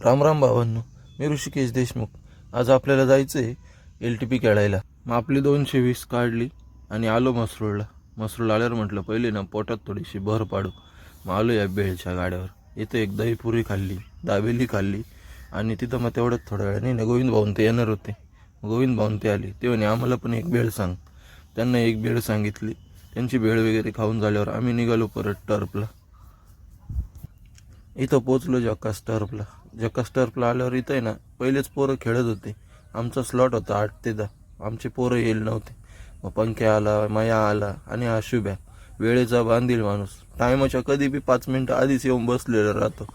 राम राम भावांनो, मी ऋषिकेश देशमुख. आज आपल्याला जायचं आहे LTP खेळायला. मग आपली 220 काढली आणि आलो मसरूळला. मसरूळ आल्यावर म्हटलं पहिले ना पोटात थोडीशी भर पाडू. मग आलो या बेळच्या गाड्यावर. इथं एक दहीपुरी खाल्ली, दाबेली खाल्ली आणि तिथं मग तेवढंच थोड्या वेळाने ना गोविंद भाऊन ते येणार होते. गोविंद भाऊन ते आले. ते म्हणे आम्हाला पण एक बेळ सांग. त्यांना एक बेळ सांगितली. त्यांची बेळ वगैरे खाऊन झाल्यावर आम्ही निघालो परत टर्फला. इथं पोचलो जकास टर्फला आल्यावर इथं आहे ना पहिलेच पोरं खेळत होते. आमचा स्लॉट होता 8 ते 10. आमचे पोरं येईल नव्हते. मग पंख्या आला, मया आला आणि हा शुभ्या, वेळेचा बांधील माणूस. टायमाच्या कधी बी 5 मिनिटं आधीच येऊन बसलेला राहतो.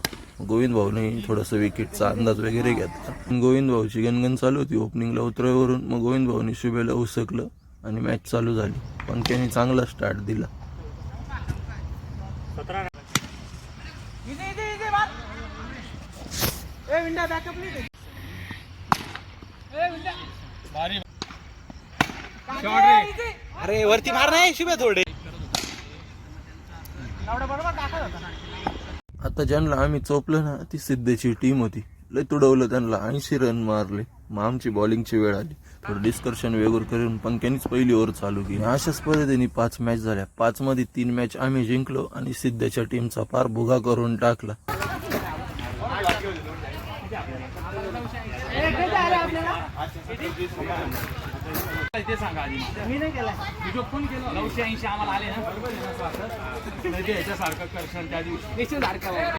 गोविंद भाऊने थोडंसं विकेटचा अंदाज वगैरे घेतला. गोविंद भाऊची गणगण चालू होती ओपनिंगला उतरवरून. मग गोविंद भाऊने शुभ्याला उसकलं आणि मॅच चालू झाली. पंख्याने चांगला स्टार्ट दिला. अरे वरती मार नाही शिव्या थोडे. आता ज्यांना आम्ही चोपलं ना ती सिद्धेची टीम होती. लय तुडवलं त्यांना, 80 रन मारले. मग आमची बॉलिंगची वेळ आली. थोडं डिस्कशन वगैरे करून पंख्यानीच पहिली ओव्हर चालू केली. अशाच पद्धतीने 5 मॅच झाल्या. 5 मध्ये 3 मॅच आम्ही जिंकलो आणि सिद्धेच्या टीमचा पार भुगा करून टाकला. ते सांगा आधी. मी नाही केला. जो फोन केला 980 आम्हाला आले ना. नाही ते ह्याच्यासारखं करशन त्या दिवशी सारखं.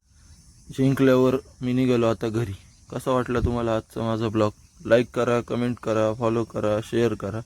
जिंकल्यावर मी निघालो आता घरी. कसा वाटला तुम्हाला आजचा माझा ब्लॉग? लाईक करा, कमेंट करा, फॉलो करा, शेअर करा.